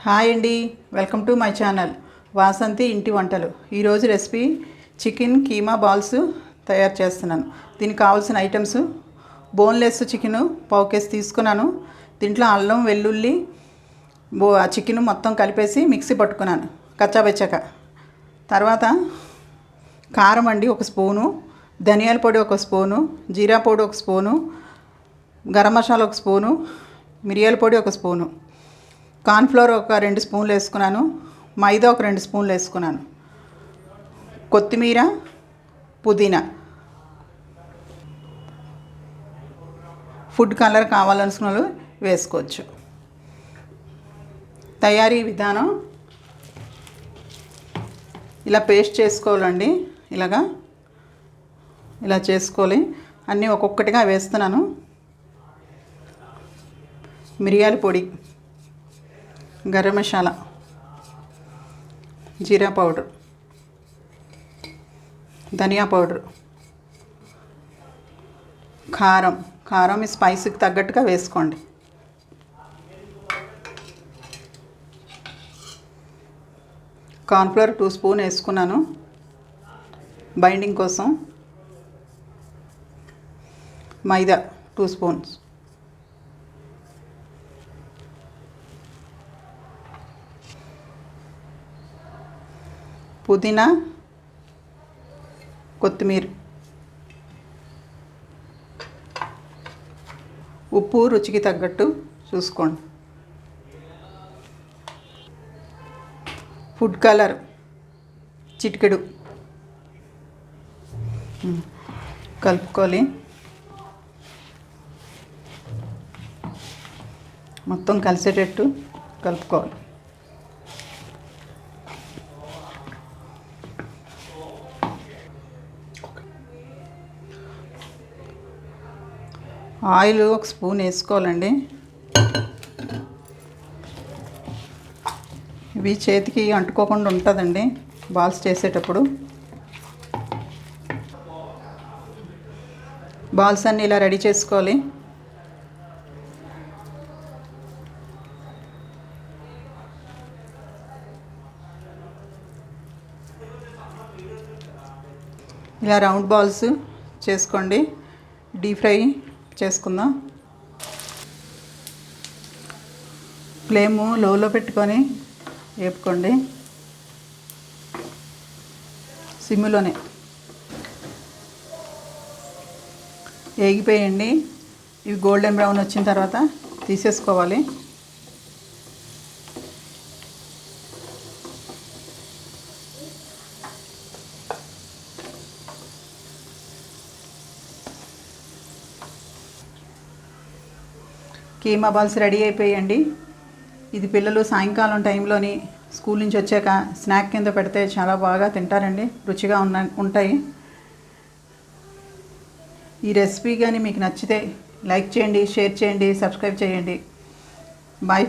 Hi అండి, welcome to my channel Vasanthi ఇంటి వంటలు. ఈరోజు రెసిపీ చికెన్ కీమా బాల్స్ తయారు చేస్తున్నాను. దీనికి కావాల్సిన ఐటమ్స్: బోన్లెస్ చికెను పావు కేజీ తీసుకున్నాను. దీంట్లో అల్లం వెల్లుల్లి ఆ చికెన్ మొత్తం కలిపేసి మిక్సీ పట్టుకున్నాను కచ్చాబెచ్చాక. తర్వాత కారం అండి 1 స్పూను, ధనియాల పొడి 1 స్పూను, జీరా పొడి 1 స్పూను, గరం మసాలా 1 స్పూను, మిరియాల పొడి 1 స్పూను, కార్న్ఫ్లోర్ ఒక 2 స్పూన్లు వేసుకున్నాను, మైదా ఒక 2 స్పూన్లు వేసుకున్నాను, కొత్తిమీర, పుదీనా, ఫుడ్ కలర్ కావాలనుకున్న వాళ్ళు వేసుకోవచ్చు. తయారీ విధానం: ఇలా పేస్ట్ చేసుకోవాలండి. ఇలా చేసుకోవాలి. అన్నీ ఒక్కొక్కటిగా వేస్తున్నాను. మిరియాల పొడి, గరం మసాలా, జీరా పౌడర్, ధనియా పౌడర్, కారం మీ స్పైసీకి తగ్గట్టుగా వేసుకోండి. కార్న్ఫ్లోర్ 2 స్పూన్ వేసుకున్నాను బైండింగ్ కోసం. మైదా 2 స్పూన్స్, పుదీనా, కొత్తిమీర, ఉప్పు రుచికి తగ్గట్టు చూసుకోండి. ఫుడ్ కలర్ చిటికెడు కలుపుకోవాలి. మొత్తం కలిసేటట్టు కలుపుకోవాలి. ఆయిల్ 1 స్పూన్ వేసుకోవాలండి. ఇవి చేతికి అంటుకోకుండా ఉంటుందండి బాల్స్ చేసేటప్పుడు. బాల్స్ అన్నీ ఇలా రెడీ చేసుకోవాలి. ఇలా రౌండ్ బాల్స్ చేసుకోండి. డీప్ ఫ్రై చేసుకుందాం. ఫ్లేమ్ లోలో పెట్టుకొని వేపుకోండి, సిమ్లోనే. వేగిపోయండి. ఇవి గోల్డెన్ బ్రౌన్ వచ్చిన తర్వాత తీసేసుకోవాలి. కీమా బాల్స్ రెడీ అయిపోయండి. ఇది పిల్లలు సాయంకాలం టైంలోని స్కూల్ నుంచి వచ్చాక స్నాక్ కింద పెడితే చాలా బాగా తింటారండి. రుచిగా ఉంటాయి. ఈ రెసిపీ కానీ మీకు నచ్చితే లైక్ చేయండి, షేర్ చేయండి, సబ్స్క్రైబ్ చేయండి. బాయ్.